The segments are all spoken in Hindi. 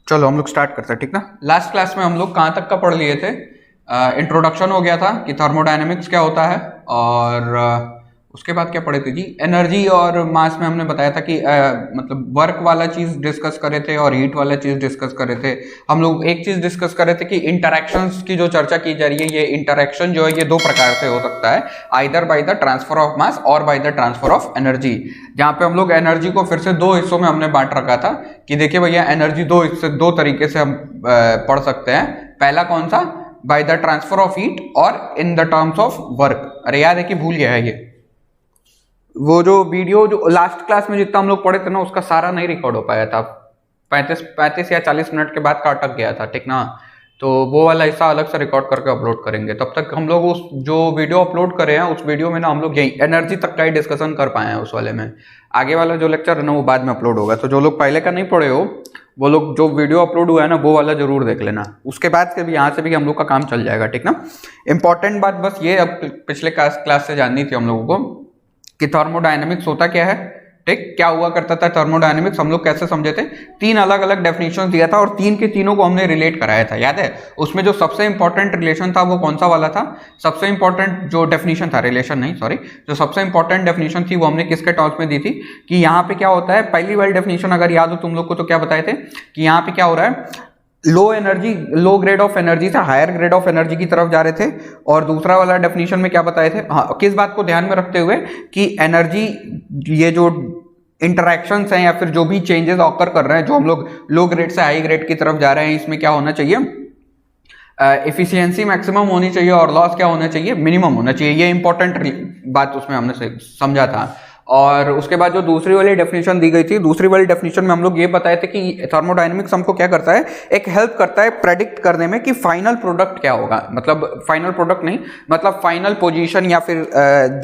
चलो हम लोग स्टार्ट करते हैं, ठीक ना। लास्ट क्लास में हम लोग कहाँ तक का पढ़ लिए थे? इंट्रोडक्शन हो गया था कि थर्मोडायनेमिक्स क्या होता है, और उसके बाद क्या पढ़े थे जी? एनर्जी और मास में हमने बताया था कि मतलब वर्क वाला चीज डिस्कस करे थे और हीट वाला चीज डिस्कस करे थे। हम लोग एक चीज डिस्कस करे थे कि इंटरैक्शंस की जो चर्चा की जा रही है, ये इंटरैक्शन जो है ये दो प्रकार से हो सकता है, either by the transfer of mass और by the transfer of energy. जहाँ पे हम लोग एनर्जी को फिर से दो हिस्सों में हमने बांट रखा था कि देखिए भैया एनर्जी दो तरीके से हम पढ़ सकते हैं। पहला कौन सा? By the transfer of heat और in the terms of work. अरे याद है कि भूल गया है? ये वो जो वीडियो जो लास्ट क्लास में जितना हम लोग पढ़े थे ना, उसका सारा नहीं रिकॉर्ड हो पाया था, 35 या 40 मिनट के बाद का अटक गया था, ठीक ना। तो वो वाला हिस्सा अलग से रिकॉर्ड करके अपलोड करेंगे। तब तक हम लोग उस जो वीडियो अपलोड करे हैं उस वीडियो में ना हम लोग यही एनर्जी तक का ही डिस्कशन कर पाए हैं उस वाले में। आगे वाला जो लेक्चर है ना वो बाद में अपलोड होगा, तो जो लोग पहले का नहीं पढ़े हो वो लोग जो वीडियो अपलोड हुआ है ना वो वाला जरूर देख लेना। उसके बाद से भी यहाँ से भी हम लोग का काम चल जाएगा, ठीक ना। इंपॉर्टेंट बात बस ये अब पिछले क्लास से जाननी थी हम लोगों को कि थर्मोडायनेमिक्स होता क्या है, ठीक, क्या हुआ करता था थर्मोडायनेमिक्स, हम लोग कैसे समझे थे। तीन अलग अलग डेफिनेशन दिया था और तीन के तीनों को हमने रिलेट कराया था, याद है? उसमें जो सबसे इंपॉर्टेंट रिलेशन था वो कौन सा वाला था? सबसे इंपॉर्टेंट जो डेफिनेशन था, रिलेशन नहीं सॉरी, जो सबसे इंपॉर्टेंट डेफिनेशन थी वो हमने किसके टर्म्स में दी थी कि यहाँ पे क्या होता है। पहली वाली डेफिनेशन अगर याद हो तुम लोग को तो क्या बताए थे कि यहाँ पे क्या हो रहा है, लो ग्रेड ऑफ एनर्जी से हायर ग्रेड ऑफ एनर्जी की तरफ जा रहे थे। और दूसरा वाला डेफिनेशन में क्या बताए थे, हाँ, किस बात को ध्यान में रखते हुए कि एनर्जी ये जो इंटरैक्शंस हैं या फिर जो भी चेंजेस ऑकर कर रहे हैं, जो हम लोग लो ग्रेड से हाई ग्रेड की तरफ जा रहे हैं, इसमें क्या होना चाहिए, एफिशिएंसी मैक्सिमम होनी चाहिए और लॉस क्या होना चाहिए, मिनिमम होना चाहिए। ये इंपॉर्टेंट बात उसमें हमने समझा था। और उसके बाद जो दूसरी वाली डेफिनेशन दी गई थी, दूसरी वाली डेफिनेशन में हम लोग ये बताए थे कि थर्मोडायनेमिक्स हमको क्या करता है, एक हेल्प करता है प्रेडिक्ट करने में कि फाइनल प्रोडक्ट क्या होगा। मतलब फाइनल प्रोडक्ट नहीं, मतलब फाइनल पोजीशन या फिर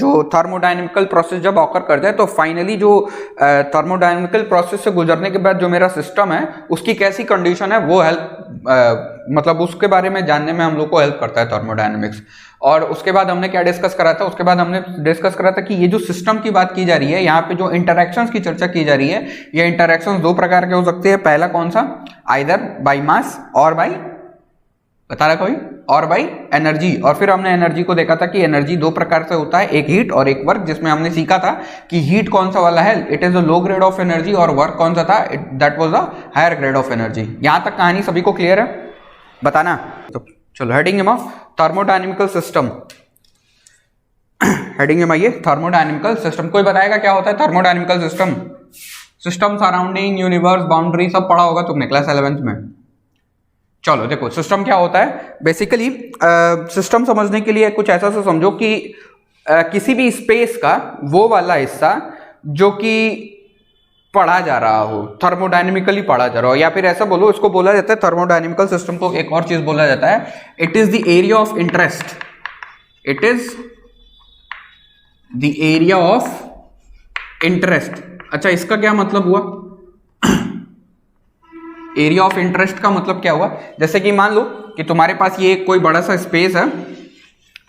जो थर्मोडायनेमिकल प्रोसेस जब ऑकर करता है तो फाइनली जो थर्मोडायनेमिकल प्रोसेस से गुजरने के बाद जो मेरा सिस्टम है उसकी कैसी कंडीशन है वो हेल्प मतलब उसके बारे में जानने में हम लोग को हेल्प करता है थर्मोडायनेमिक्स। और उसके बाद हमने क्या डिस्कस करा था, उसके बाद हमने डिस्कस करा था कि ये जो सिस्टम की बात की जा रही है, यहाँ पे जो इंटरैक्शंस की चर्चा की जा रही है, ये इंटरैक्शंस दो प्रकार के हो सकते हैं। पहला कौन सा? आइदर बाय मास और बाय, बता रहा कोई, और बाय एनर्जी। और फिर हमने एनर्जी को देखा था कि एनर्जी दो प्रकार से होता है, एक हीट और एक वर्क, जिसमें हमने सीखा था कि हीट कौन सा वाला है, it is a low grade of energy, और वर्क कौन सा था, that was a higher grade of energy. यहां तक कहानी सभी को क्लियर है? बताना। तो चलो heading of thermodynamical system, heading में आइए थर्मोडायनेमिकल सिस्टम। कोई बताएगा क्या होता है thermodynamical system? System surrounding universe boundary सब पढ़ा होगा तुमने क्लास 11th में। चलो देखो सिस्टम क्या होता है। बेसिकली सिस्टम समझने के लिए कुछ ऐसा से समझो कि किसी भी स्पेस का वो वाला हिस्सा जो कि पढ़ा जा रहा हो, थर्मोडायनेमिकली पढ़ा जा रहा हो, या फिर ऐसा बोलो, इसको बोला जाता है थर्मोडायनेमिकल सिस्टम को एक और चीज बोला जाता है, it is the area of interest. It is the area of interest. अच्छा, इसका क्या मतलब हुआ? एरिया ऑफ इंटरेस्ट का मतलब क्या हुआ? जैसे कि मान लो कि तुम्हारे पास ये कोई बड़ा सा स्पेस है,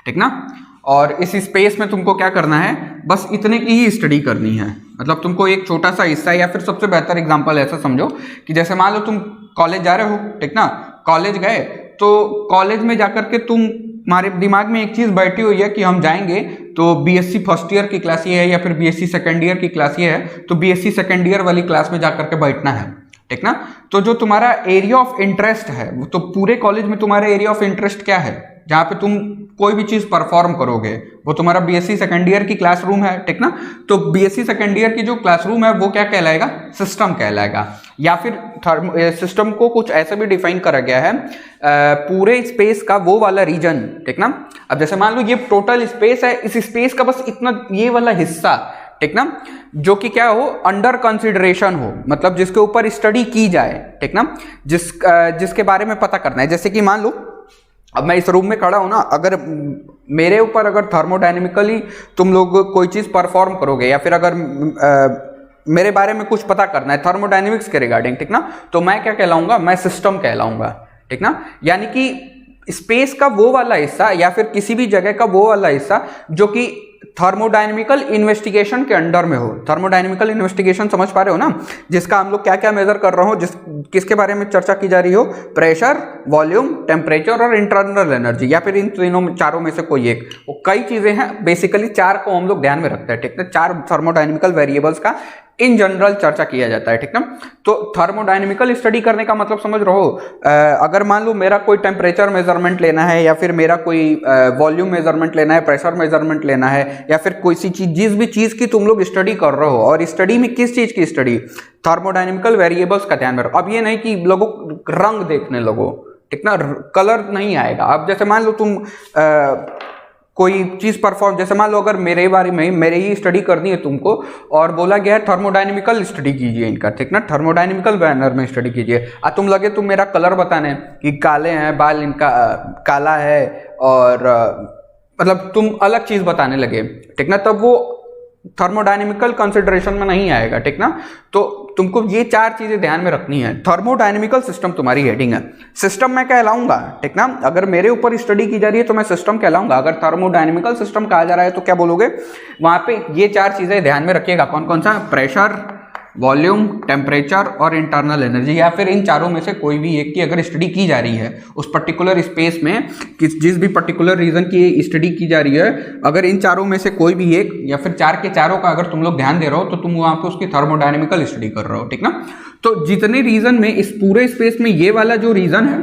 ठीक ना, और इस स्पेस में तुमको क्या करना है, बस इतने की ही स्टडी करनी है। मतलब तुमको एक छोटा सा हिस्सा, या फिर सबसे बेहतर एग्जांपल ऐसा समझो कि जैसे मान लो तुम कॉलेज जा रहे हो, ठीक ना, कॉलेज गए तो कॉलेज में जाकर के तुम्हारे दिमाग में एक चीज बैठी हुई है कि हम जाएंगे तो बीएससी फर्स्ट ईयर की क्लास ये है या फिर बीएससी सेकेंड ईयर की क्लास ये है, तो बीएससी सेकेंड ईयर वाली क्लास में जाकर के बैठना है, ठीक ना। तो जो तुम्हारा एरिया ऑफ इंटरेस्ट है, तो पूरे कॉलेज में तुम्हारा एरिया ऑफ इंटरेस्ट क्या है, जहां पे तुम कोई भी चीज परफॉर्म करोगे, वो तुम्हारा बीएससी सेकेंड ईयर की क्लासरूम है, ठीक ना। तो बीएससी सेकेंड ईयर की जो क्लासरूम है वो क्या कहलाएगा? सिस्टम कहलाएगा। या फिर सिस्टम को कुछ ऐसे भी डिफाइन करा गया है, पूरे स्पेस का वो वाला रीजन, ठीक ना। अब जैसे मान लो ये टोटल स्पेस है, इस स्पेस का बस इतना ये वाला हिस्सा, ठीक ना, जो कि क्या हो, अंडर कंसिडरेशन हो, मतलब जिसके ऊपर स्टडी की जाए, ठीक ना, जिसके बारे में पता करना है। जैसे कि मान लो अब मैं इस रूम में खड़ा हूं ना, अगर मेरे ऊपर अगर थर्मोडायनेमिकली तुम लोग कोई चीज परफॉर्म करोगे, या फिर अगर मेरे बारे में कुछ पता करना है थर्मोडायनेमिक्स के रिगार्डिंग, ठीक ना, तो मैं क्या कहलाऊंगा? मैं सिस्टम कहलाऊंगा, ठीक ना। यानी कि स्पेस का वो वाला हिस्सा या फिर किसी भी जगह का वो वाला हिस्सा जो कि थर्मोडायनेमिकल इन्वेस्टिगेशन के अंडर में हो। थर्मोडायनेमिकल इन्वेस्टिगेशन समझ पा रहे हो ना, जिसका हम लोग क्या क्या मेजर कर रहे हो, किसके बारे में चर्चा की जा रही हो, प्रेशर, वॉल्यूम, टेम्परेचर और इंटरनल एनर्जी, या फिर इन तीनों चारों में से कोई एक। वो कई चीजें हैं, बेसिकली चार को हम लोग ध्यान में रखते हैं, ठीक है। चार थर्मोडायनेमिकल वेरिएबल्स का इन जनरल चर्चा किया जाता है, ठीक ना। तो थर्मोडायनेमिकल स्टडी करने का मतलब समझ रहे हो, अगर मान लो मेरा कोई टेम्परेचर मेजरमेंट लेना है, या फिर मेरा कोई वॉल्यूम मेजरमेंट लेना है, प्रेशर मेजरमेंट लेना है, या फिर कोई सी चीज, जिस भी चीज की तुम लोग स्टडी कर रहे हो, और स्टडी में किस चीज की स्टडी, थर्मोडायनेमिकल वेरिएबल्स का ध्यान में रखो। अब ये नहीं कि लोगों रंग देखने लगो, ठीक ना, कलर नहीं आएगा। अब जैसे मान लो तुम कोई चीज परफॉर्म, जैसे मान लो अगर मेरे बारे में मेरे ही स्टडी करनी है तुमको, और बोला गया है थर्मोडायनेमिकल स्टडी कीजिए इनका, ठीक ना, थर्मोडायनेमिकल बैनर में स्टडी कीजिए, तुम लगे तुम मेरा कलर बताने कि काले हैं बाल, इनका काला है, और मतलब तुम अलग चीज बताने लगे, ठीक ना, तब वो थर्मोडायनेमिकल कंसिडरेशन में नहीं आएगा, ठीक ना। तो तुमको ये चार चीजें ध्यान में रखनी है। थर्मोडायनेमिकल सिस्टम तुम्हारी हेडिंग है, सिस्टम मैं कहलाऊंगा, ठीक ना। अगर मेरे ऊपर स्टडी की जा रही है तो मैं सिस्टम कहलाऊंगा। अगर थर्मोडायनेमिकल सिस्टम कहा जा रहा है तो क्या बोलोगे, वहां पे ये चार चीजें ध्यान में रखिएगा। कौन कौन सा, प्रेशर, वॉल्यूम, टेम्परेचर और इंटरनल एनर्जी, या फिर इन चारों में से कोई भी एक की अगर स्टडी की जा रही है उस पर्टिकुलर स्पेस में, जिस भी पर्टिकुलर रीजन की स्टडी की जा रही है, अगर इन चारों में से कोई भी एक या फिर चार के चारों का अगर तुम लोग ध्यान दे रहे हो तो तुम वहां पे उसकी थर्मोडायनेमिकल स्टडी कर रहे हो, ठीक ना। तो जितने रीजन में, इस पूरे स्पेस में ये वाला जो रीजन है,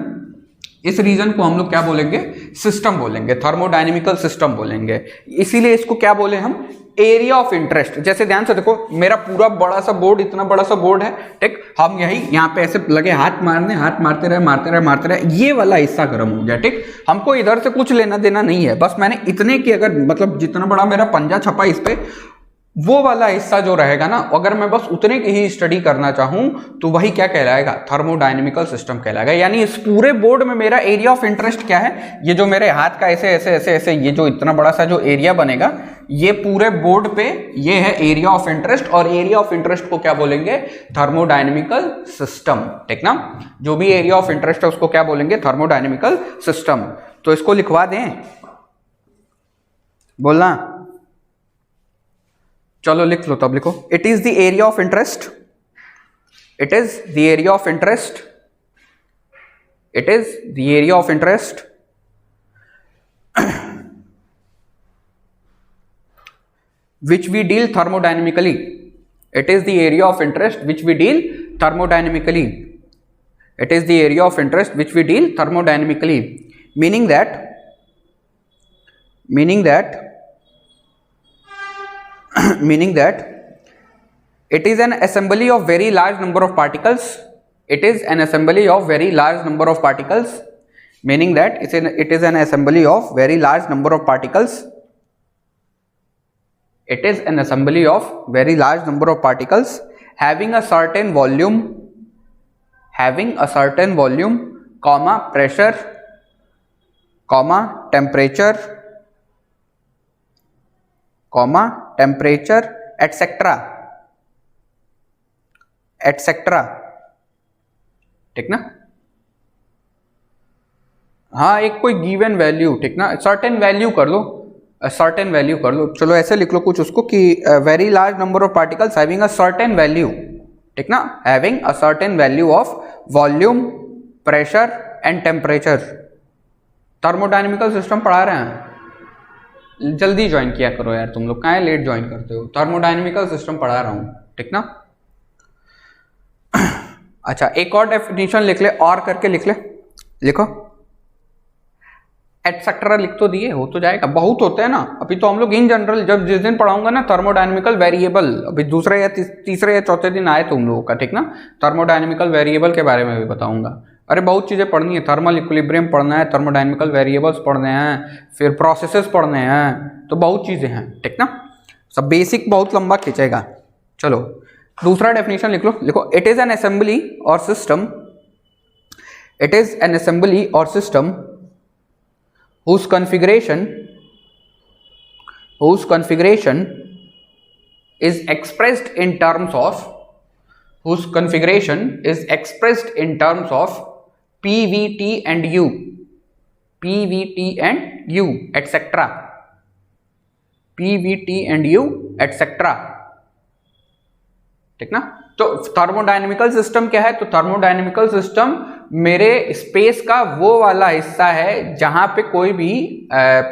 इस रीजन को हम लोग क्या बोलेंगे, सिस्टम बोलेंगे, थर्मोडायनेमिकल सिस्टम बोलेंगे। इसीलिए इसको क्या बोले हम, एरिया ऑफ इंटरेस्ट। जैसे ध्यान से देखो, मेरा पूरा बड़ा सा बोर्ड, इतना बड़ा सा बोर्ड है, ठीक, हम यही यहाँ पे ऐसे लगे हाथ मारने, हाथ मारते रहे, ये वाला हिस्सा गर्म हो गया, ठीक। हमको इधर से कुछ लेना देना नहीं है, बस मैंने इतने की अगर, मतलब जितना बड़ा मेरा पंजा छपा इस पे, वो वाला हिस्सा जो रहेगा ना, अगर मैं बस उतने की ही स्टडी करना चाहूं तो वही क्या कहलाएगा, थर्मोडायनेमिकल सिस्टम कहलाएगा। यानी इस पूरे बोर्ड में मेरा एरिया ऑफ इंटरेस्ट क्या है, ये जो मेरे हाथ का ऐसे ऐसे ऐसे ऐसे, ये जो इतना बड़ा सा जो एरिया बनेगा, ये पूरे बोर्ड पे ये है एरिया ऑफ इंटरेस्ट, और एरिया ऑफ इंटरेस्ट को क्या बोलेंगे, थर्मोडायनेमिकल सिस्टम, ठीक ना। जो भी एरिया ऑफ इंटरेस्ट है उसको क्या बोलेंगे, थर्मोडायनेमिकल सिस्टम। तो इसको लिखवा दें, बोलना, चलो लिख लो, तब लिखो, it is the area of interest, it is the area of interest, it is the area of interest which we deal thermodynamically, it is the area of interest which we deal thermodynamically, it is the area of interest which we deal thermodynamically, meaning that it is an assembly of very large number of particles, it is an assembly of very large number of particles, meaning that it is an assembly of very large number of particles, it is an assembly of very large number of particles having a certain volume, comma, pressure, comma, temperature, etc, ठीक ना। हाँ, एक कोई गिवन वैल्यू, ठीक ना, सर्टेन वैल्यू कर लो, सर्टेन वैल्यू कर लो, चलो ऐसे लिख लो कुछ उसको कि very large number of particles having a certain value, ठीक ना, having a certain value of volume, pressure and temperature. Thermodynamical system पढ़ा रहे हैं, जल्दी ज्वाइन किया करो यार, तुम लोग कहाँ लेट ज्वाइन करते हो। थर्मोडायनेमिकल सिस्टम पढ़ा रहा हूँ, ठीक ना। अच्छा, एक और डेफिनेशन लिख ले, और करके लिख ले, लिखो, एटसेट्रा लिख तो दिए, हो तो जाएगा, बहुत होते हैं ना। अभी तो हम लोग इन जनरल, जब जिस दिन पढ़ाऊंगा ना थर्मोडायनेमिकल वेरिएबल, अभी दूसरे या तीसरे या चौथे दिन आए तुम लोगों का, ठीक ना, थर्मोडायनेमिकल वेरिएबल के बारे में भी बताऊंगा। अरे बहुत चीज़ें पढ़नी है, थर्मल इक्विलिब्रियम पढ़ना है, थर्मोडायनेमिकल वेरिएबल्स पढ़ने हैं, फिर प्रोसेसेस पढ़ने हैं, तो बहुत चीज़ें हैं, ठीक ना। सब बेसिक बहुत लंबा खींचेगा। चलो दूसरा डेफिनेशन लिख लो, लिखो, इट इज़ एन असेंबली और system, it is an assembly और system whose configuration is expressed in terms of PVT and U, etc, P, V, T and U etcetera, ठीक ना। तो थर्मोडायनेमिकल सिस्टम क्या है? तो थर्मोडायनेमिकल सिस्टम मेरे स्पेस का वो वाला हिस्सा है जहां पे कोई भी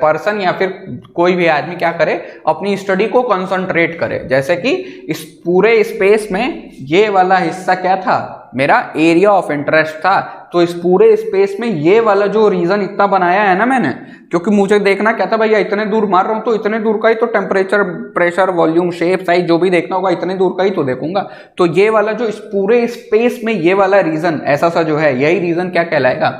पर्सन या फिर कोई भी आदमी क्या करे, अपनी स्टडी को कंसंट्रेट करे। जैसे कि इस पूरे स्पेस में ये वाला हिस्सा क्या था, मेरा एरिया ऑफ इंटरेस्ट था। तो इस पूरे स्पेस में ये वाला जो रीजन इतना बनाया है ना मैंने, क्योंकि मुझे देखना क्या था भैया, इतने दूर मार रहा हूं तो इतने दूर का ही तो temperature, pressure, volume, shape, size जो भी देखना होगा इतने दूर का ही तो देखूंगा। तो ये वाला जो इस पूरे स्पेस में ये वाला रीजन ऐसा सा जो है, यही रीजन क्या कहलाएगा?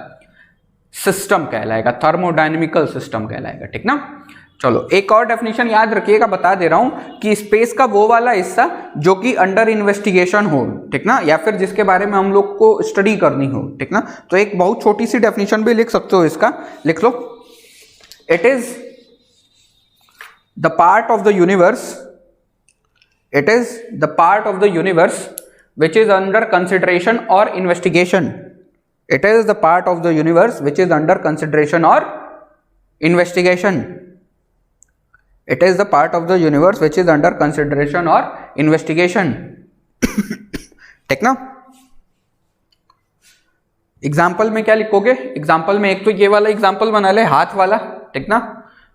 सिस्टम कहलाएगा, थर्मोडायनेमिकल सिस्टम कहलाएगा, ठीक ना। चलो एक और डेफिनेशन याद रखिएगा, बता दे रहा हूं कि स्पेस का वो वाला हिस्सा जो कि अंडर इन्वेस्टिगेशन हो, ठीक ना, या फिर जिसके बारे में हम लोग को स्टडी करनी हो, ठीक ना। तो एक बहुत छोटी सी डेफिनेशन भी लिख सकते हो, इसका लिख लो। It is the part of the universe, it is the part of the universe which is under consideration or investigation. It is the part of the universe which is under consideration or investigation. It is the part of the universe which is under consideration or investigation. ठीक ना। एग्जाम्पल में क्या लिखोगे? एग्जाम्पल में एक तो ये वाला एग्जाम्पल बना ले, हाथ वाला, ठीक ना,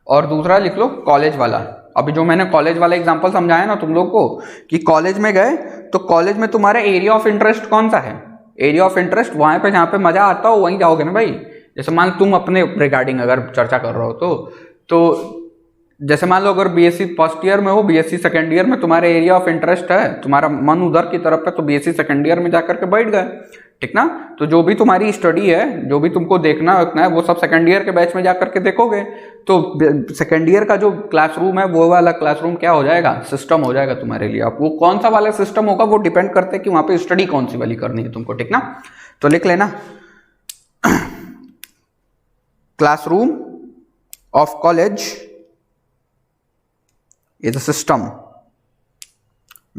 और दूसरा लिख लो कॉलेज वाला। अभी जो मैंने कॉलेज वाला एग्जांपल समझाया ना तुम लोग को कि कॉलेज में गए तो कॉलेज में तुम्हारा एरिया ऑफ इंटरेस्ट कौन सा है? एरिया ऑफ इंटरेस्ट वहां पे जहाँ पे मजा आता हो वहीं जाओगे ना भाई। जैसे मान तुम अपने रिगार्डिंग अगर चर्चा कर रहे हो तो जैसे मान लो अगर बीएससी फर्स्ट ईयर में हो, बीएससी सेकेंड ईयर में तुम्हारा एरिया ऑफ इंटरेस्ट है, तुम्हारा मन उधर की तरफ है, तो बीएससी सेकेंड ईयर में जाकर के बैठ गए, ठीक ना। तो जो भी तुम्हारी स्टडी है, जो भी तुमको देखना है वो सब सेकेंड ईयर के बैच में जाकर के देखोगे। तो सेकेंड ईयर का जो क्लासरूम है वो वाला क्लासरूम क्या हो जाएगा? सिस्टम हो जाएगा तुम्हारे लिए। अब वो कौन सा वाला सिस्टम होगा वो डिपेंड करते हैं कि वहां पे स्टडी कौन सी वाली करनी है तुमको, ठीक ना। तो लिख लेना, classroom of college is a system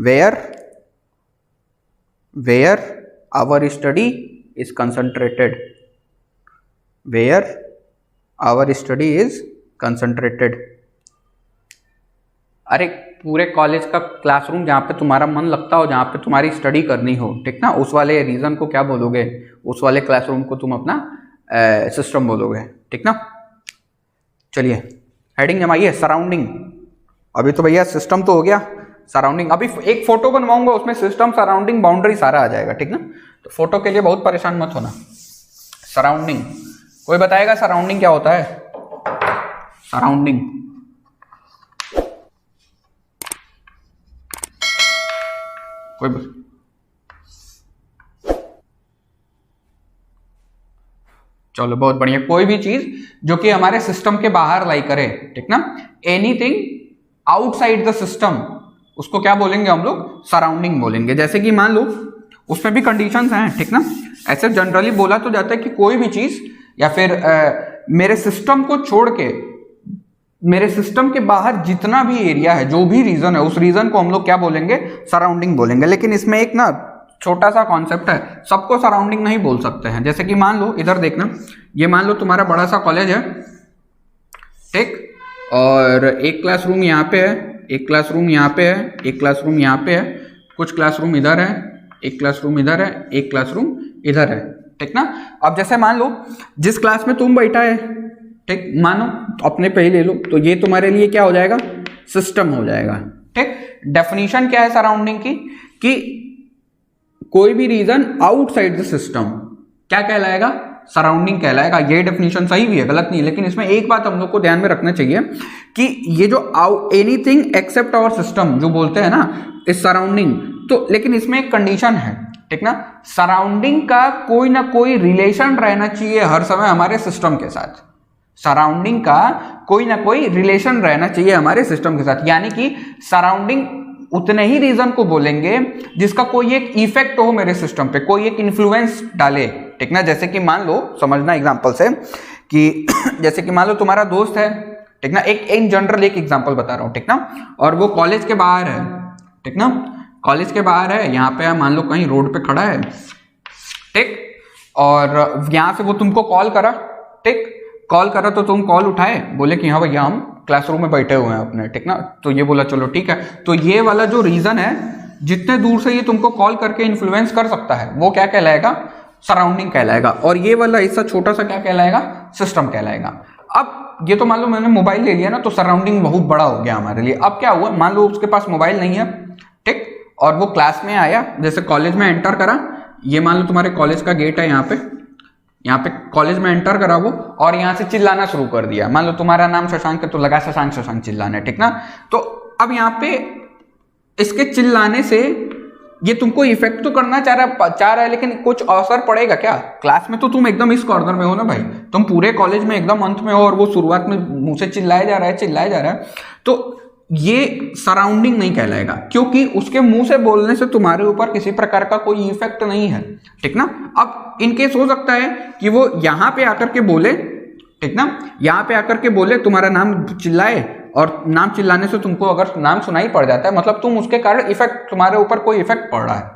where our study is concentrated, where our study is concentrated। अरे पूरे कॉलेज का क्लासरूम जहाँ पे तुम्हारा मन लगता हो, जहाँ पे तुम्हारी स्टडी करनी हो, ठीक ना, उस वाले रीजन को क्या बोलोगे? उस वाले क्लासरूम को तुम अपना सिस्टम बोलोगे, ठीक ना। चलिए हेडिंग जमाइए, सराउंडिंग। अभी तो भैया सिस्टम तो हो गया, सराउंडिंग। अभी एक फोटो बनवाऊंगा उसमें सिस्टम, सराउंडिंग, बाउंड्री सारा आ जाएगा, ठीक ना। तो फोटो के लिए बहुत परेशान मत होना। सराउंडिंग, कोई बताएगा सराउंडिंग क्या होता है? सराउंडिंग कोई चलो बहुत बढ़िया। कोई भी चीज जो कि हमारे सिस्टम के बाहर लाई करे, ठीक ना, एनीथिंग आउटसाइड द सिस्टम, उसको क्या बोलेंगे हम लोग? सराउंडिंग बोलेंगे। जैसे कि मान लो उसमें भी कंडीशंस हैं, ठीक ना। ऐसे जनरली बोला तो जाता है कि कोई भी चीज या फिर मेरे सिस्टम को छोड़ के मेरे सिस्टम के बाहर जितना भी एरिया है, जो भी रीजन है, उस रीजन को हम लोग क्या बोलेंगे? सराउंडिंग बोलेंगे। लेकिन इसमें एक ना छोटा सा कॉन्सेप्ट है, सबको सराउंडिंग नहीं बोल सकते हैं। जैसे कि मान लो इधर देखना, ये मान लो तुम्हारा बड़ा सा कॉलेज है, ठीक, और एक क्लासरूम यहाँ पे है, एक क्लासरूम यहाँ पे है, एक क्लासरूम यहाँ पे है, कुछ क्लासरूम इधर है, एक क्लासरूम इधर है, एक क्लासरूम इधर है, ठीक ना। अब जैसे मान लो जिस क्लास में तुम बैठा है, ठीक, मानो अपने पे ही ले लो, तो ये तुम्हारे लिए क्या हो जाएगा? सिस्टम हो जाएगा, ठीक। डेफिनेशन क्या है सराउंडिंग की? कि कोई भी रीजन आउटसाइड द सिस्टम क्या कहलाएगा? सराउंडिंग कहलाएगा। ये डेफिनेशन सही भी है, गलत नहीं, लेकिन इसमें एक बात हम लोग को ध्यान में रखना चाहिए कि ये जो एनीथिंग एक्सेप्ट आवर सिस्टम जो बोलते हैं ना, इस सराउंडिंग, तो लेकिन इसमें एक कंडीशन है, ठीक ना। सराउंडिंग का कोई ना कोई रिलेशन रहना चाहिए हर समय हमारे सिस्टम के साथ। सराउंडिंग का कोई ना कोई रिलेशन रहना चाहिए हमारे सिस्टम के साथ, यानी कि सराउंडिंग उतने ही रीजन को बोलेंगे जिसका कोई एक इफेक्ट हो मेरे सिस्टम पे, कोई एक इन्फ्लुएंस डाले, ठीक ना। जैसे कि मान लो, समझना एग्जांपल से, कि जैसे कि मान लो तुम्हारा दोस्त है, ठीक ना, एक इन जनरल एक एग्जांपल बता रहा हूँ, ठीक ना, और वो कॉलेज के बाहर है, ठीक ना, कॉलेज के बाहर है, यहाँ पे मान लो कहीं रोड पे खड़ा है, ठीक, और यहाँ से वो तुमको कॉल करा, ठीक, कॉल करा तो तुम कॉल उठाए, बोले कि हाँ भैया हम क्लासरूम में बैठे हुए हैं अपने, ठीक ना। तो ये बोला चलो ठीक है। तो ये वाला जो रीजन है, जितने दूर से ये तुमको कॉल करके इन्फ्लुएंस कर सकता है, वो क्या कहलाएगा, सराउंडिंग कहलाएगा। और ये वाला हिस्सा छोटा सा क्या कहलाएगा, सिस्टम कहलाएगा। अब ये तो मान लो मैंने मोबाइल ले लिया ना, तो सराउंडिंग बहुत बड़ा हो गया हमारे लिए। अब क्या हुआ, मान लो उसके पास मोबाइल नहीं है, ठीक, और वो क्लास में आया, जैसे कॉलेज में एंटर करा, ये मान लो तुम्हारे कॉलेज का गेट है, यहाँ पे कॉलेज में एंटर करा वो, और यहाँ से चिल्लाना शुरू कर दिया। मान लो तुम्हारा नाम शशांक है, तो लगा शशांक शशांक चिल्लाना, ठीक ना। तो अब यहाँ पे इसके चिल्लाने से ये तुमको इफेक्ट तो करना चाह रहा है, लेकिन कुछ असर पड़ेगा क्या? क्लास में तो तुम एकदम इस कॉर्नर में हो ना भाई, तुम पूरे कॉलेज में एकदम अंत में हो, और वो शुरुआत में मुंह से चिल्लाया जा रहा है, तो ये सराउंडिंग नहीं कहलाएगा, क्योंकि उसके मुंह से बोलने से तुम्हारे ऊपर किसी प्रकार का कोई इफेक्ट नहीं है, ठीक ना। अब इनकेस हो सकता है कि वो यहाँ पे आकर के बोले, ठीक ना, यहाँ पे आकर के बोले, तुम्हारा नाम चिल्लाए, और नाम चिल्लाने से तुमको अगर नाम सुनाई पड़ जाता है, मतलब तुम उसके कारण इफेक्ट, तुम्हारे ऊपर कोई इफेक्ट पड़ रहा है।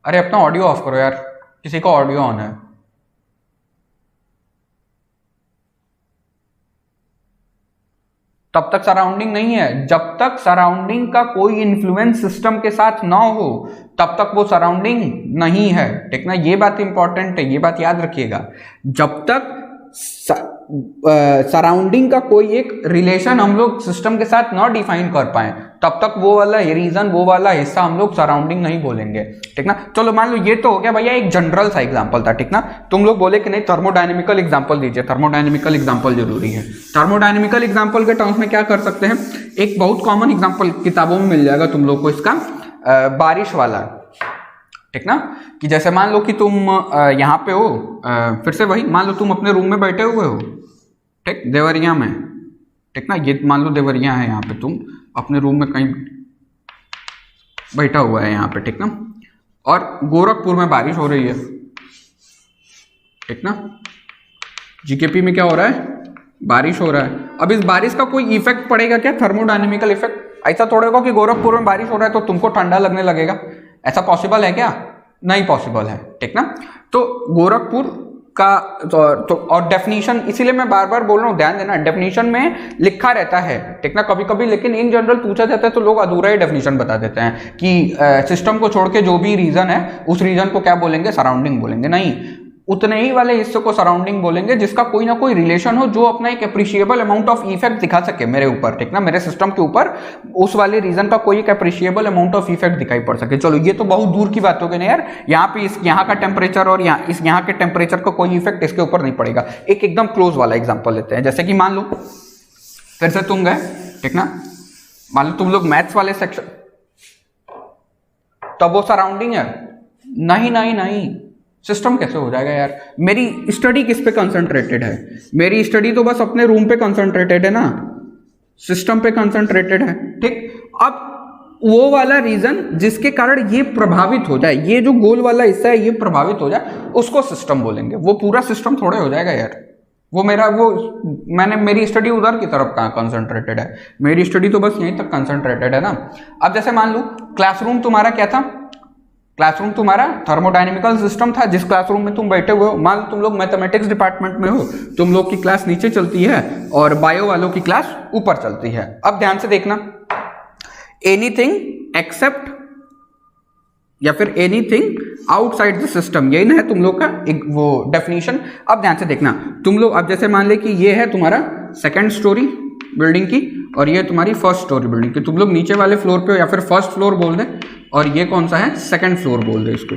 अरे अपना ऑडियो ऑफ करो यार, किसी का ऑडियो ऑन है। तब तक सराउंडिंग नहीं है, जब तक सराउंडिंग का कोई इन्फ्लुएंस सिस्टम के साथ ना हो, तब तक वो सराउंडिंग नहीं है, ठीक ना। ये बात इंपॉर्टेंट है, ये बात याद रखिएगा। जब तक सराउंडिंग का कोई एक रिलेशन हम लोग सिस्टम के साथ ना डिफाइन कर पाए, तब तक वो वाला रीजन, वो वाला हिस्सा हम लोग सराउंडिंग नहीं बोलेंगे, ठीक ना। चलो मान लो ये तो हो गया भैया एक जनरल सा एग्जांपल था, ठीक ना। तुम लोग बोले कि नहीं थर्मोडायनेमिकल एग्जांपल दीजिए, थर्मोडायनेमिकल एग्जांपल जरूरी है। थर्मोडायनेमिकल एग्जांपल के टर्म्स में क्या कर सकते हैं, एक बहुत कॉमन एग्जांपल किताबों में मिल जाएगा तुम लोग को इसका, बारिश वाला, ठीक ना। कि जैसे मान लो कि तुम यहाँ पे हो, फिर से वही मान लो तुम अपने रूम में बैठे हुए हो, ठीक, देवरिया में, ठीक ना। ये मान लो देवरिया है, यहाँ पे तुम अपने रूम में कहीं बैठा हुआ है यहाँ पे, ठीक ना, और गोरखपुर में बारिश हो रही है, ठीक ना। जीकेपी में क्या हो रहा है, बारिश हो रहा है। अब इस बारिश का कोई इफेक्ट पड़ेगा क्या, थर्मोडायनेमिकल इफेक्ट? ऐसा थोड़ा होगा कि गोरखपुर में बारिश हो रहा है तो तुमको ठंडा लगने लगेगा, ऐसा पॉसिबल है क्या? नहीं पॉसिबल है, ठीक ना। तो गोरखपुर का तो और डेफिनेशन, इसीलिए मैं बार बार बोल रहा हूँ, ध्यान देना, डेफिनेशन में लिखा रहता है, ठीक ना, कभी कभी, लेकिन इन जनरल पूछा जाता है तो लोग अधूरा ही डेफिनेशन बता देते हैं कि सिस्टम को छोड़ के जो भी रीजन है, उस रीजन को क्या बोलेंगे, सराउंडिंग बोलेंगे। नहीं, उतने ही वाले हिस्से को सराउंडिंग बोलेंगे जिसका कोई ना कोई रिलेशन हो, जो अपना एक अप्रिशिएबल अमाउंट ऑफ इफेक्ट दिखा सके मेरे ऊपर, ठीक ना, मेरे सिस्टम के ऊपर उस वाले रीजन का कोई एक अप्रिशिएबल अमाउंट ऑफ इफेक्ट दिखाई पड़ सके। चलो ये तो बहुत दूर की बात हो गई ना यार, यहाँ पे यहाँ का टेम्परेचर और यहाँ के टेम्परेचर का कोई इफेक्ट इसके ऊपर नहीं पड़ेगा। एक एकदम क्लोज वाला एग्जाम्पल लेते हैं, जैसे कि मान लो फिर से तुम गए, ठीक ना, मान लो तुम लोग मैथ्स वाले सेक्शन, तब वो सराउंडिंग है? नहीं नहीं नहीं, सिस्टम कैसे हो जाएगा यार? मेरी स्टडी किस पे कंसंट्रेटेड है? मेरी स्टडी तो बस अपने रूम पे कंसंट्रेटेड है ना, सिस्टम पे कंसंट्रेटेड है, ठीक। अब वो वाला रीजन जिसके कारण ये प्रभावित हो जाए, ये जो गोल वाला हिस्सा है ये प्रभावित हो जाए, उसको सिस्टम बोलेंगे। वो पूरा सिस्टम थोड़े हो जाएगा यार, मेरी स्टडी उधर की तरफ कहाँ कंसंट्रेटेड है, मेरी स्टडी तो बस यहीं तक कंसंट्रेटेड है ना। अब जैसे मान लो क्लासरूम तुम्हारा क्या था, क्लासरूम तुम्हारा थर्मोडायनेमिकल सिस्टम था, जिस क्लासरूम में तुम बैठे हुए हो। मान लो तुम लोग मैथमेटिक्स डिपार्टमेंट में हो, तुम लोग की क्लास नीचे चलती है और बायो वालों की क्लास ऊपर चलती है। अब ध्यान से देखना, एनीथिंग एक्सेप्ट या फिर एनीथिंग आउटसाइड द सिस्टम, यही ना है तुम लोग का एक वो डेफिनेशन। अब ध्यान से देखना, तुम लोग अब जैसे मान ले कि ये है तुम्हारा सेकंड स्टोरी बिल्डिंग की, और ये तुम्हारी फर्स्ट स्टोरी बिल्डिंग की। तुम लोग नीचे वाले फ्लोर पे हो, या फिर फर्स्ट फ्लोर बोल दे, और ये कौन सा है, सेकंड फ्लोर बोल दे इसको।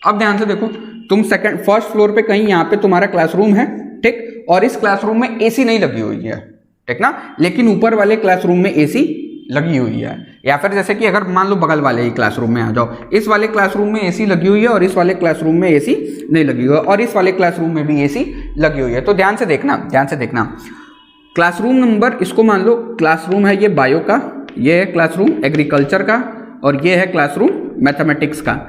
अब ध्यान से देखो, तुम फर्स्ट फ्लोर पे कहीं यहाँ पे तुम्हारा क्लासरूम है, ठीक, और इस क्लासरूम में एसी नहीं लगी हुई है, ठीक ना, लेकिन ऊपर वाले क्लासरूम में एसी लगी हुई है। या फिर जैसे कि अगर मान लो बगल वाले ही क्लासरूम में आ जाओ, इस वाले क्लासरूम में एसी लगी हुई है और इस वाले क्लासरूम में एसी नहीं लगी हुई है, और इस वाले क्लासरूम में भी एसी लगी हुई है। तो ध्यान से देखना, क्लासरूम नंबर, इसको मान लो क्लासरूम है ये बायो का, ये है क्लासरूम एग्रीकल्चर का, और ये है क्लासरूम मैथमेटिक्स का।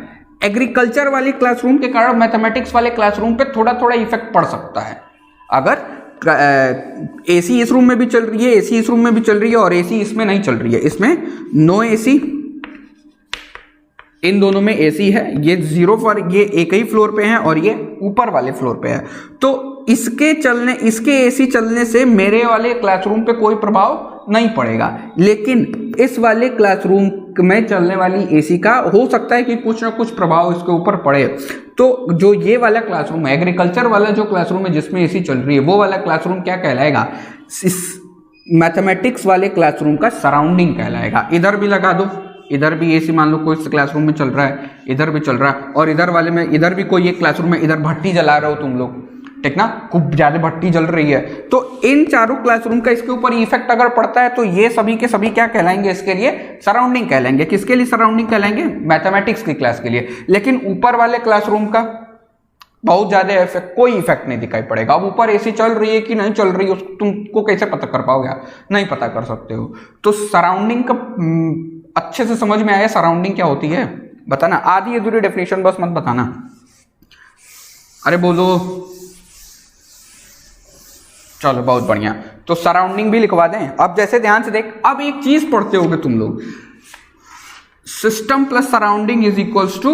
एग्रीकल्चर वाली क्लासरूम के कारण मैथमेटिक्स वाले क्लासरूम पे थोड़ा थोड़ा इफेक्ट पड़ सकता है। अगर एसी इस रूम में भी चल रही है, एसी इस रूम में भी चल रही है, और एसी इसमें नहीं चल रही है, इसमें नो एसी, इन दोनों में एसी है, ये जीरो पर, ये एक ही फ्लोर पे है और ये ऊपर वाले फ्लोर पे है, तो इसके एसी चलने से मेरे वाले क्लासरूम पे कोई प्रभाव नहीं पड़ेगा, लेकिन इस वाले क्लासरूम में चलने वाली एसी का हो सकता है कि कुछ ना कुछ प्रभाव इसके ऊपर पड़े। तो जो ये वाला क्लासरूम है, एग्रीकल्चर वाला जो क्लासरूम है जिसमें एसी चल रही है, वो वाला क्लासरूम क्या कहलाएगा? इस मैथमेटिक्स वाले क्लासरूम का सराउंडिंग कहलाएगा। इधर भी लगा दो, इधर भी एसी मान लो कोई क्लासरूम में चल रहा है, इधर भी चल रहा है, और इधर वाले में इधर भी कोई एक क्लासरूम में इधर भट्टी जला रहे हो तुम लोग, ठीक ना, खूब ज्यादा भट्टी जल रही है, तो इन चारों क्लासरूम का इसके ऊपर इफेक्ट अगर पड़ता है तो ये सभी के सभी क्या कहलाएंगे? इसके लिए सराउंडिंग कहलाएंगे। किसके लिए सराउंडिंग कहलाएंगे? मैथमेटिक्स की क्लास के लिए। लेकिन ऊपर वाले क्लासरूम का बहुत ज्यादा इफेक्ट, कोई इफेक्ट नहीं दिखाई पड़ेगा। अब ऊपर एसी चल रही है कि नहीं चल रही है तुमको कैसे पता कर पाओगे? नहीं पता कर सकते हो। तो सराउंडिंग का अच्छे से समझ में आया सराउंडिंग क्या होती है? बताना, आधी अधूरी डेफिनेशन बस मत बताना। अरे बोलो, चलो बहुत बढ़िया। तो सराउंडिंग भी लिखवा दें। अब जैसे ध्यान से देख, अब एक चीज पढ़ते होगे तुम लोग, system plus surrounding is equals to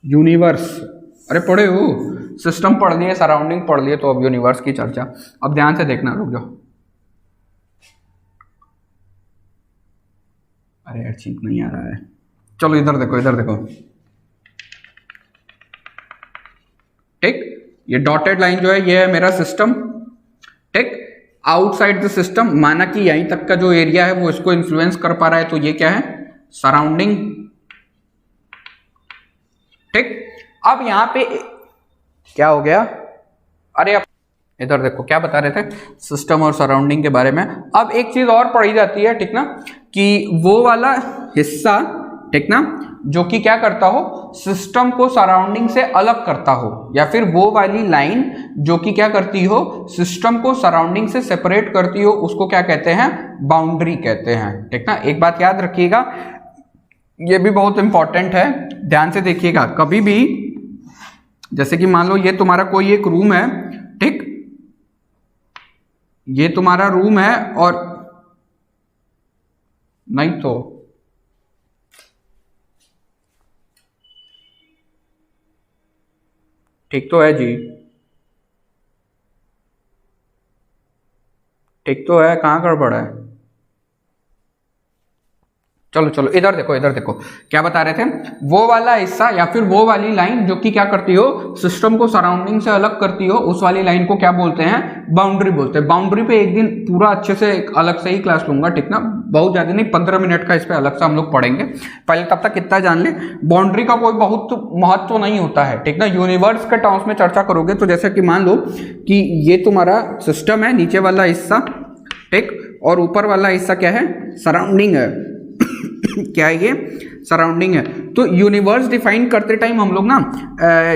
universe. अरे पढ़े हो, सिस्टम पढ़ लिए, सराउंडिंग पढ़ लिए, तो अब यूनिवर्स की चर्चा। अब ध्यान से देखना, रुक जाओ। अरे यार ठीक नहीं आ रहा है, चलो इधर देखो, इधर देखो, ठीक। ये डॉटेड लाइन जो है ये है मेरा सिस्टम, ठीक। आउटसाइड द सिस्टम, माना कि यहीं तक का जो एरिया है वो इसको इन्फ्लुएंस कर पा रहा है, तो ये क्या है? सराउंडिंग, ठीक। अब यहां पे क्या हो गया? अरे अब इधर देखो क्या बता रहे थे सिस्टम और सराउंडिंग के बारे में। अब एक चीज और पढ़ी जाती है, ठीक ना, कि वो वाला हिस्सा, ठीक ना, जो कि क्या करता हो? सिस्टम को सराउंडिंग से अलग करता हो, या फिर वो वाली लाइन जो कि क्या करती हो? सिस्टम को सराउंडिंग से सेपरेट करती हो, उसको क्या कहते हैं? बाउंड्री कहते हैं, ठीक ना। एक बात याद रखिएगा, ये भी बहुत इंपॉर्टेंट है, ध्यान से देखिएगा। कभी भी जैसे कि मान लो ये तुम्हारा कोई एक रूम है, ठीक, ये तुम्हारा रूम है, और नहीं तो ठीक तो है जी, ठीक तो है, कहाँ गड़बड़ है? चलो चलो इधर देखो, इधर देखो क्या बता रहे थे। वो वाला हिस्सा या फिर वो वाली लाइन जो कि क्या करती हो? सिस्टम को सराउंडिंग से अलग करती हो, उस वाली लाइन को क्या बोलते हैं? बाउंड्री बोलते हैं। बाउंड्री पे एक दिन पूरा अच्छे से एक अलग से ही क्लास लूंगा, ठीक ना, बहुत ज्यादा नहीं, 15 मिनट का इस पे अलग से हम लोग पढ़ेंगे। पहले तब तक कितना जान ले, बाउंड्री का कोई बहुत महत्व नहीं होता है, ठीक ना। यूनिवर्स के टर्म्स में चर्चा करोगे तो जैसे कि मान लो कि ये तुम्हारा सिस्टम है, नीचे वाला हिस्सा, ठीक, और ऊपर वाला हिस्सा क्या है? सराउंडिंग है। क्या है ये? सराउंडिंग है। तो यूनिवर्स डिफाइन करते टाइम हम लोग ना,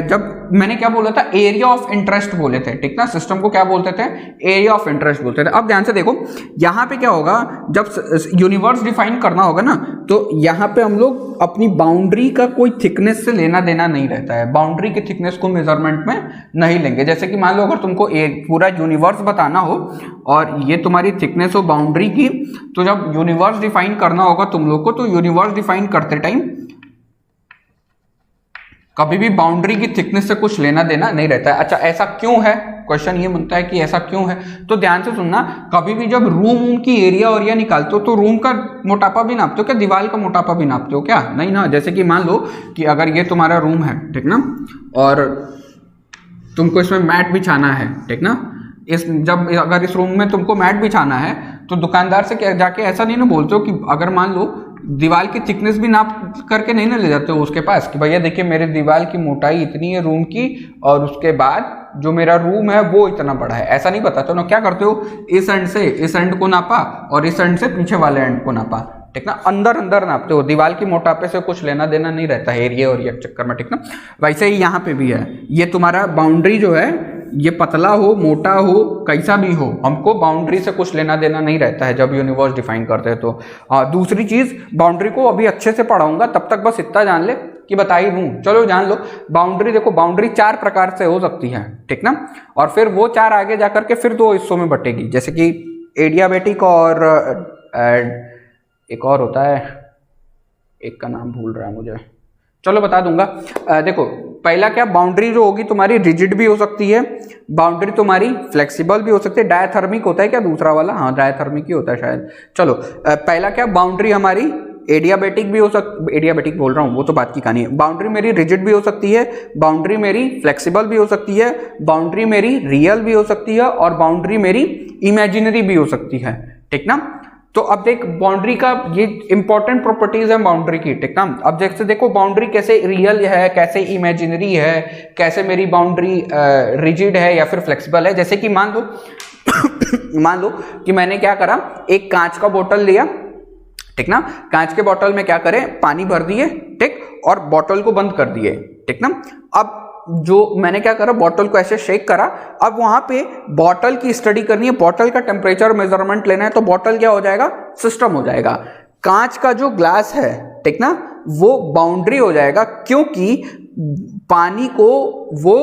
जब मैंने क्या बोला था? एरिया ऑफ इंटरेस्ट बोले थे, ठीक ना। सिस्टम को क्या बोलते थे? एरिया ऑफ इंटरेस्ट बोलते थे। अब ध्यान से देखो, यहां पे क्या होगा? जब यूनिवर्स डिफाइन करना होगा ना, तो यहां पे हम लोग अपनी बाउंड्री का कोई थिकनेस से लेना देना नहीं रहता है। बाउंड्री की थिकनेस को मेजरमेंट में नहीं लेंगे। जैसे कि मान लो अगर तुमको एक पूरा यूनिवर्स बताना हो और ये तुम्हारी थिकनेस हो बाउंड्री की, तो जब यूनिवर्स डिफाइन करना होगा तुम लोग को, तो यूनिवर्स डिफाइन करते टाइम कभी भी बाउंड्री की थिकनेस से कुछ लेना देना नहीं रहता है। अच्छा ऐसा क्यों है? क्वेश्चन ये बनता है कि ऐसा क्यों है। तो ध्यान से सुनना, कभी भी जब रूम की एरिया निकालते हो तो रूम का मोटापा भी नापते हो क्या? दीवार का मोटापा भी नापते हो क्या? नहीं ना। जैसे कि मान लो कि अगर ये तुम्हारा रूम है, ठीक ना, और तुमको इसमें मैट बिछाना है, ठीक ना, अगर इस रूम में तुमको मैट बिछाना है तो दुकानदार से क्या जाके ऐसा नहीं ना बोलते हो कि अगर मान लो दीवार की थिकनेस भी नाप करके नहीं ना ले जाते हो उसके पास कि भैया देखिए मेरे दीवार की मोटाई इतनी है रूम की, और उसके बाद जो मेरा रूम है वो इतना बड़ा है, ऐसा नहीं बताते हो ना। क्या करते हो? इस एंड से इस एंड को नापा और इस एंड से पीछे वाले एंड को नापा, ठीक ना। अंदर अंदर नापते हो, दीवार की मोटापे से कुछ लेना देना नहीं रहता है एरिया और ये चक्कर में, ठीक ना। वैसे ही यहाँ पे भी है, ये तुम्हारा बाउंड्री जो है, ये पतला हो मोटा हो कैसा भी हो, हमको बाउंड्री से कुछ लेना देना नहीं रहता है जब यूनिवर्स डिफाइन करते हैं। तो दूसरी चीज, बाउंड्री को अभी अच्छे से पढ़ाऊंगा, तब तक बस इतना जान ले कि बता ही दूं। चलो जान लो, बाउंड्री देखो, बाउंड्री 4 प्रकार से हो सकती है, ठीक ना, और फिर वो 4 आगे जाकर के फिर 2 हिस्सों में बटेगी, जैसे कि एडियाबेटिक और एक और होता है, एक का नाम भूल रहा है मुझे, चलो बता दूंगा। देखो पहला क्या, बाउंड्री जो होगी तुम्हारी रिजिड भी हो सकती है, बाउंड्री तुम्हारी फ्लेक्सिबल भी हो सकती है। डायथर्मिक होता है क्या दूसरा वाला? हाँ डायथर्मिक ही होता है शायद। चलो पहला क्या, बाउंड्री हमारी एडियाबेटिक भी हो सकती, एडियाबेटिक बोल रहा हूँ वो तो बात की कहानी है। बाउंड्री मेरी रिजिड भी हो सकती है, बाउंड्री मेरी फ्लेक्सिबल भी हो सकती है, बाउंड्री मेरी रियल भी हो सकती है, और बाउंड्री मेरी इमेजिनरी भी हो सकती है, ठीक ना। तो अब देख बाउंड्री का ये इंपॉर्टेंट प्रॉपर्टीज है बाउंड्री की, ठीक ना। अब जैसे देखो बाउंड्री कैसे रियल है, कैसे इमेजिनरी है, कैसे मेरी बाउंड्री रिजिड है या फिर फ्लेक्सिबल है। जैसे कि मान लो कि मैंने क्या करा, एक कांच का बोतल लिया, ठीक ना। कांच के बोतल में क्या करें, पानी भर दिए, ठीक, और बोतल को बंद कर दिए, ठीक ना। अब जो मैंने क्या करा, बोतल को ऐसे शेक करा, अब वहां पे बोतल की स्टडी करनी है, बोतल का टेम्परेचर मेजरमेंट लेना है, तो बोतल क्या हो जाएगा, सिस्टम हो जाएगा। कांच का जो ग्लास है, ठीक ना, वो बाउंड्री हो जाएगा, क्योंकि पानी को वो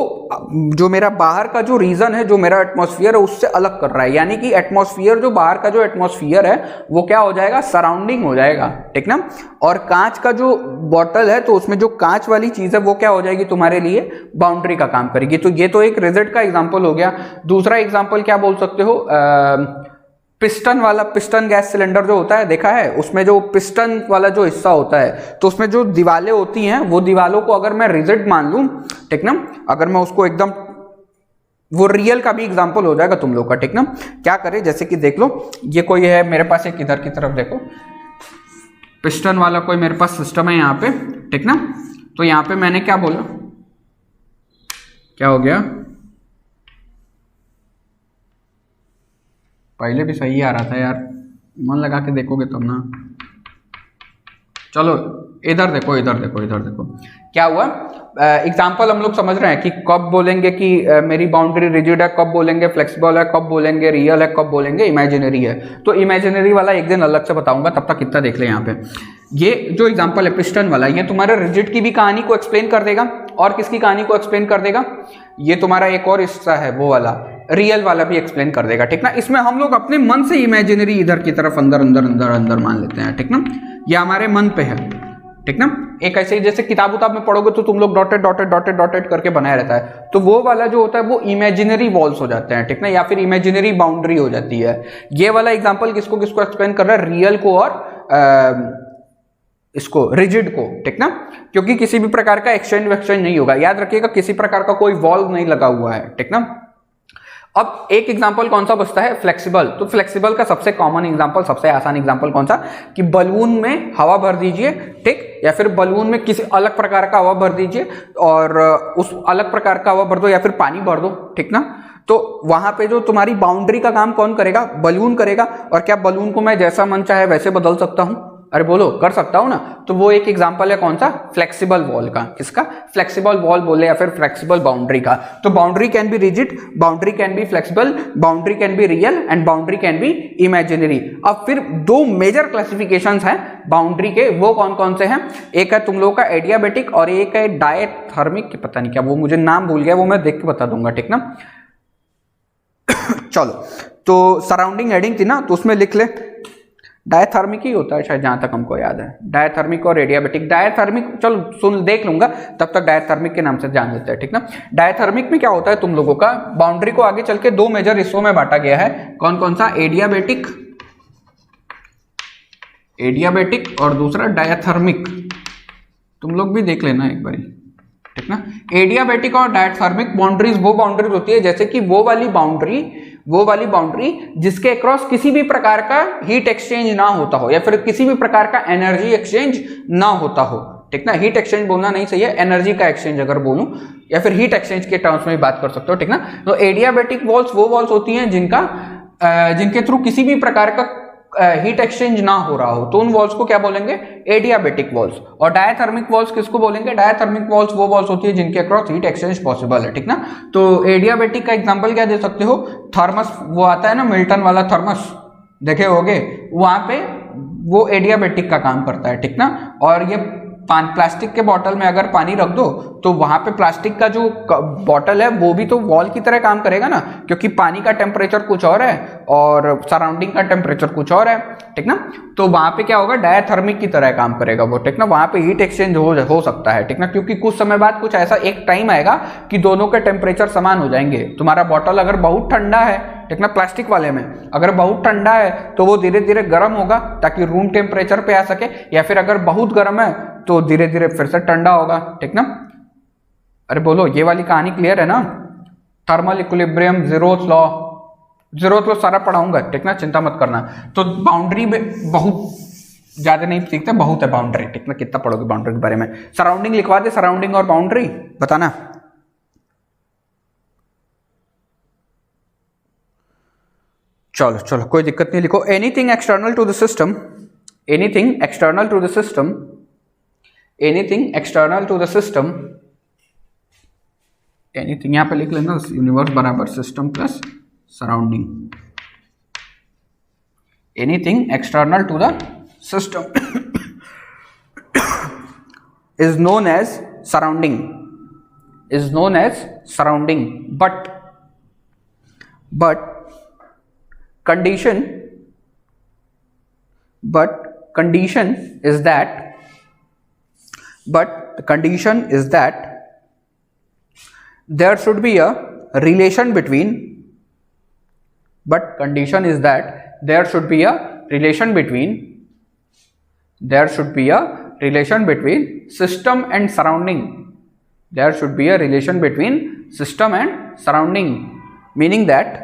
जो मेरा बाहर का जो रीजन है, जो मेरा एटमॉस्फेयर है उससे अलग कर रहा है, यानी कि एटमॉस्फेयर जो बाहर का जो एटमॉस्फेयर है वो क्या हो जाएगा, सराउंडिंग हो जाएगा, ठीक ना। और कांच का जो बॉटल है तो उसमें जो कांच वाली चीज है वो क्या हो जाएगी, तुम्हारे लिए बाउंड्री का काम करेगी। तो ये तो एक रिजल्ट का एग्जाम्पल हो गया। दूसरा एग्जाम्पल क्या बोल सकते हो, पिस्टन वाला, पिस्टन गैस सिलेंडर जो होता है देखा है, उसमें जो पिस्टन वाला जो हिस्सा होता है तो उसमें जो दीवारें होती हैं, वो दीवारों को अगर मैं रिजिड मान लूं, ठीक ना, अगर मैं उसको एकदम, वो रियल का भी एग्जांपल हो जाएगा तुम लोग का, ठीक ना। क्या करें, जैसे कि देख लो ये कोई है मेरे पास, एक इधर की तरफ देखो, पिस्टन वाला कोई मेरे पास सिस्टम है यहाँ पे, ठीक ना। तो यहाँ पे मैंने क्या बोला, क्या हो गया, पहले भी सही आ रहा था यार, मन लगा के देखोगे तब ना। चलो इधर देखो, इधर देखो, इधर देखो क्या हुआ। एग्जाम्पल हम लोग समझ रहे हैं कि कब बोलेंगे कि मेरी बाउंड्री रिजिड है, कब बोलेंगे फ्लेक्सिबल है, कब बोलेंगे रियल है, कब बोलेंगे इमेजिनरी है। तो इमेजिनरी वाला एक दिन अलग से बताऊंगा, तब तक कितना देख ले यहाँ पे। ये जो एग्जाम्पल है पिस्टन वाला, ये तुम्हारे रिजिड की भी कहानी को एक्सप्लेन कर देगा, और किसकी कहानी को एक्सप्लेन कर देगा, ये तुम्हारा एक और हिस्सा है वो वाला, रियल वाला भी एक्सप्लेन कर देगा, ठीक ना। इसमें हम लोग अपने मन से इमेजिनरी इधर की तरफ अंदर अंदर अंदर अंदर मान लेते हैं, ठीक ना। ये हमारे मन पे है, ठीक ना। एक ऐसे ही जैसे किताब उताब में पढ़ोगे तो तुम लोग डॉटेड डॉटेड डॉटेड डॉटेड करके बनाया रहता है, तो वो वाला जो होता है वो इमेजिनरी वॉल्स हो जाते हैं, ठीक ना, या फिर इमेजिनरी बाउंड्री हो जाती है। ये वाला एग्जांपल किसको किसको एक्सप्लेन कर रहा है, रियल को और इसको रिजिड को, ठीक ना, क्योंकि किसी भी प्रकार का एक्सचेंज वैक्सचेंज नहीं होगा। याद रखिएगा किसी प्रकार का कोई वॉल्व नहीं लगा हुआ है, ठीक ना। अब एक एग्जांपल कौन सा बचता है, फ्लेक्सिबल। तो फ्लेक्सिबल का सबसे कॉमन एग्जांपल, सबसे आसान एग्जांपल कौन सा, कि बलून में हवा भर दीजिए, ठीक, या फिर बलून में किसी अलग प्रकार का हवा भर दीजिए और उस अलग प्रकार का हवा भर दो, या फिर पानी भर दो, ठीक ना। तो वहां पे जो तुम्हारी बाउंड्री का काम कौन करेगा, बलून करेगा। और क्या बलून को मैं जैसा मन चाहे वैसे बदल सकता हूं, अरे बोलो कर सकता हूं ना। तो वो एक एग्जांपल है कौन सा, फ्लेक्सिबल वॉल का। किसका, फ्लेक्सिबल वॉल बोले या फिर फ्लेक्सिबल बाउंड्री का। तो boundary can be rigid, boundary can be flexible, boundary can be real and boundary can be imaginary. अब फिर दो मेजर क्लासिफिकेशंस हैं बाउंड्री के, वो कौन कौन से हैं, एक है तुम लोगों का एडियाबेटिक और एक है डायथर्मिक, पता नहीं क्या, वो मुझे नाम भूल गया, वो मैं देख के बता दूंगा, ठीक ना। चलो तो सराउंडिंग हेडिंग थी ना, तो उसमें लिख ले, डायथर्मिक ही होता है शायद जहां तक हमको याद है, डायथर्मिक और एडियाबेटिक। डायथर्मिक चलो सुन देख लूंगा, तब तक डायथर्मिक के नाम से जान लेते हैं, ठीक ना। डायथर्मिक में क्या होता है तुम लोगों का, बाउंड्री को आगे चल के दो मेजर हिस्सों में बांटा गया है, कौन कौन सा, एडियाबेटिक, एडियाबेटिक और दूसरा डायथर्मिक। तुम लोग भी देख लेना एक बारी, ठीक ना। एडियाबेटिक और डायथर्मिक बाउंड्रीज वो बाउंड्रीज होती है जैसे कि वो वाली बाउंड्री जिसके अक्रॉस किसी भी प्रकार का हीट एक्सचेंज ना होता हो, या फिर किसी भी प्रकार का एनर्जी एक्सचेंज ना होता हो, ठीक ना। हीट एक्सचेंज बोलना नहीं सही है, एनर्जी का एक्सचेंज अगर बोलूं, या फिर हीट एक्सचेंज के टर्म्स में बात कर सकते हो, ठीक ना। तो एडियाबेटिक वॉल्स वो वॉल्स होती हैं जिनके थ्रू किसी भी प्रकार का हीट एक्सचेंज ना हो रहा हो, तो उन वॉल्स को क्या बोलेंगे, एडियाबेटिक वॉल्स। और डायथर्मिक वॉल्स किसको बोलेंगे, डायथर्मिक वॉल्स वो वॉल्स होती है जिनके अक्रॉस हीट एक्सचेंज पॉसिबल है, ठीक ना। तो एडियाबेटिक का एग्जांपल क्या दे सकते हो, थर्मस, वो आता है ना मिल्टन वाला थर्मस, देखे होगे, वहां पे वो एडियाबेटिक का काम करता है, ठीक ना। और ये प्लास्टिक के बॉटल में अगर पानी रख दो तो वहां पे प्लास्टिक का जो बॉटल है वो भी तो वॉल की तरह काम करेगा ना, क्योंकि पानी का टेम्परेचर कुछ और है और सराउंडिंग का टेम्परेचर कुछ और है, ठीक ना। तो वहां पे क्या होगा, डायथर्मिक की तरह काम करेगा वो, ठीक ना। वहां पे हीट एक्सचेंज हो सकता है, ठीक ना, क्योंकि कुछ समय बाद कुछ ऐसा एक टाइम आएगा कि दोनों के टेम्परेचर समान हो जाएंगे। तुम्हारा बॉटल अगर बहुत ठंडा है, ठीक ना, प्लास्टिक वाले में अगर बहुत ठंडा है तो वो धीरे धीरे गर्म होगा ताकि रूम टेम्परेचर पे आ सके, या फिर अगर बहुत गर्म है तो धीरे धीरे फिर से ठंडा होगा, ठीक ना। अरे बोलो, ये वाली कहानी क्लियर है ना। थर्मल इक्विलिब्रियम, ज़ीरोथ लॉ सारा पढ़ाऊंगा, ठीक ना, चिंता मत करना। तो बाउंड्री में बहुत ज्यादा नहीं सीखते, बहुत है बाउंड्री, ठीक ना। कितना पढ़ोगे बाउंड्री के बारे में? सराउंडिंग लिखवा दे, सराउंडिंग और बाउंड्री बताना। चलो चलो कोई दिक्कत नहीं, लिखो anything external to the system, anything external to the system, anything external to the system, anything यहां पे लिख लेना, यूनिवर्स बराबर system plus surrounding, anything external to the system is known as surrounding, is known as surrounding, but condition is that, but the condition is that there should be a relation between, but condition is that there should be a relation between, there should be a relation between system and surrounding, there should be a relation between system and surrounding, meaning that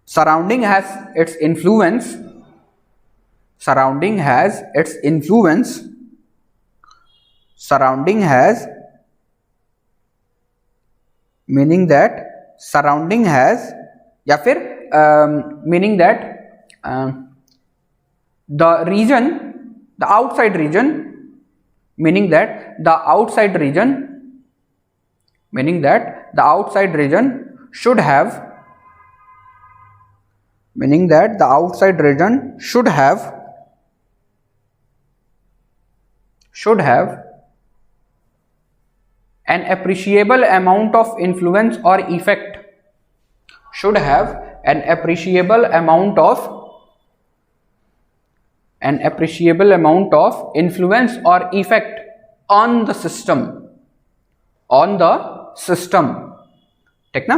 surrounding has its influence, surrounding has its influence, surrounding has, meaning that surrounding has, या फिर meaning that the region, the outside region, meaning that the outside region, meaning that the outside region should have, meaning that the outside region should have an appreciable amount of influence or effect, should have an appreciable amount of influence or effect on the system, on the system, ठीक ना।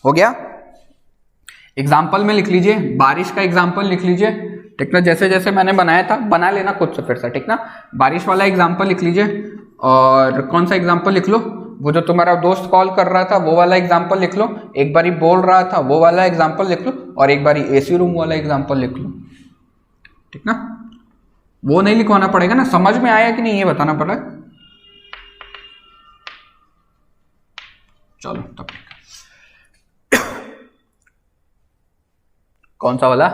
हो गया। एग्जाम्पल में लिख लीजिए, बारिश का एग्जाम्पल लिख लीजिए, ठीक ना, जैसे जैसे मैंने बनाया था बना लेना खुद से फिर से, ठीक ना। बारिश वाला एग्जाम्पल लिख लीजिए, और कौन सा एग्जाम्पल लिख लो, वो जो तुम्हारा दोस्त कॉल कर रहा था वो वाला एग्जाम्पल लिख लो, एक बारी बोल रहा था वो वाला एग्जाम्पल लिख लो, और एक बारी एसी रूम वाला एग्जाम्पल लिख लो, ठीक ना। वो नहीं लिखवाना पड़ेगा ना, समझ में आया कि नहीं ये बताना पड़ा। चलो तब कौन सा वाला,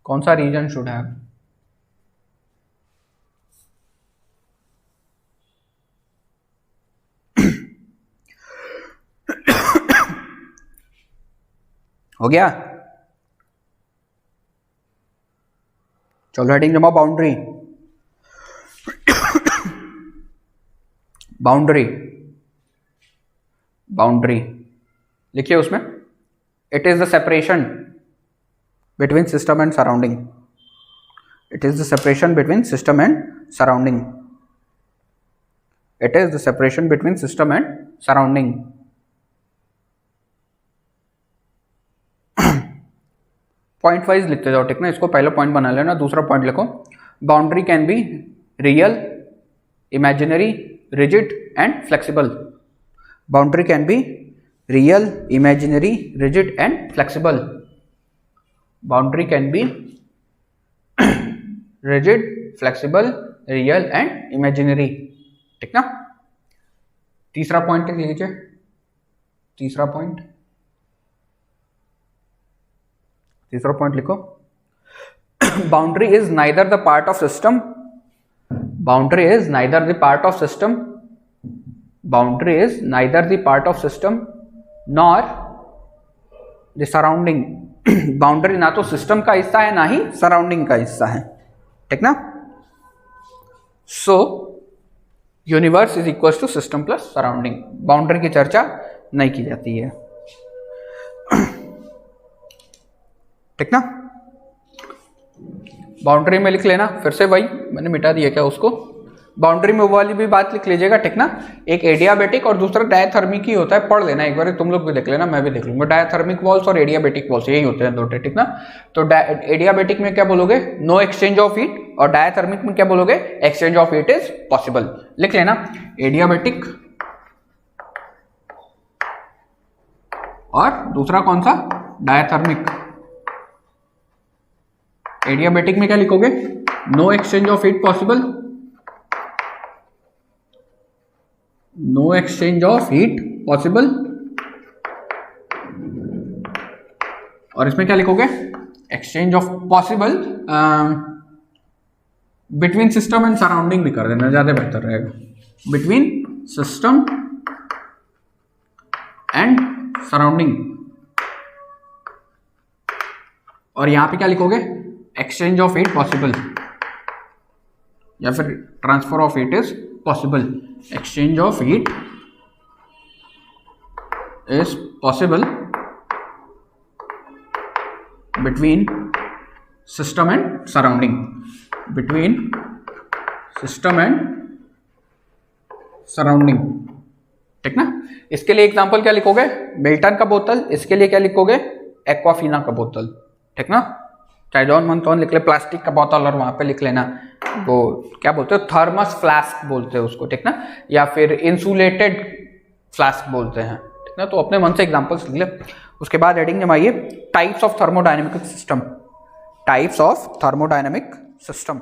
कौन सा रीजन शुड हैव, हो गया। चलो हेडिंग जमा बाउंड्री, बाउंड्री, बाउंड्री लिखिए उसमें, it is the separation between system and surrounding, it is the separation between system and surrounding, it is the separation between system and surrounding. Point wise लिखते जाओ, ठीक ना। इसको पहला पॉइंट बना लेना, दूसरा पॉइंट लिखो, boundary can be real, imaginary, rigid and flexible, boundary can be real, imaginary, rigid and flexible, boundary can be rigid, flexible, real and imaginary, ठीक ना। तीसरा पॉइंट लिख लीजिए, तीसरा पॉइंट, तीसरा पॉइंट लिखो, boundary is neither the part of system, boundary is neither the part of system, boundary is neither the part of system nor the surrounding. Boundary ना तो सिस्टम का हिस्सा है ना ही सराउंडिंग का हिस्सा है, ठीक ना. So universe is equal to system plus surrounding. Boundary की चर्चा नहीं की जाती है, ठीक ना. बाउंड्री में लिख लेना फिर से, वही मैंने मिटा दिया क्या उसको. बाउंड्री में वो वाली भी बात लिख लीजिएगा, ठीक ना. एक एडियाबेटिक और दूसरा डायथर्मिक ही होता है, पढ़ लेना एक बार, तुम लोग भी देख लेना, मैं भी देख लूंगा. डायथर्मिक वॉल्स और एडियाबेटिक वॉल्स यही होते हैं दो, ठीक ना. तो एडियाबेटिक में क्या बोलोगे, नो एक्सचेंज ऑफ हीट, और डायथर्मिक में क्या बोलोगे, exchange of heat is possible. लिख लेना एडियाबेटिक और दूसरा कौन सा, डायथर्मिक. एडियाबेटिक में क्या लिखोगे, no exchange of heat possible, no exchange of heat possible. और इसमें क्या लिखोगे, exchange of possible between system and surrounding भी कर देना, ज्यादा बेहतर रहेगा. Between system and surrounding. और यहां पे क्या लिखोगे, एक्सचेंज ऑफ हीट पॉसिबल, या फिर transfer of heat is possible. Exchange of heat is possible between system and surrounding, between system and surrounding, ठीक ना. इसके लिए एग्जांपल क्या लिखोगे, मिल्टन का बोतल. इसके लिए क्या लिखोगे, एक्वाफिना का बोतल, ठीक ना. चाहे जॉन मंथोन लिख ले, प्लास्टिक का बोतल, और वहां पे लिख लेना वो क्या बोलते हो, थर्मस फ्लास्क बोलते हैं उसको, ठीक ना. या फिर इंसुलेटेड फ्लास्क बोलते हैं, ठीक ना. तो अपने मन से एग्जांपल्स लिख ले. उसके बाद हेडिंग जमाइए, types of thermodynamic system, types of thermodynamic system.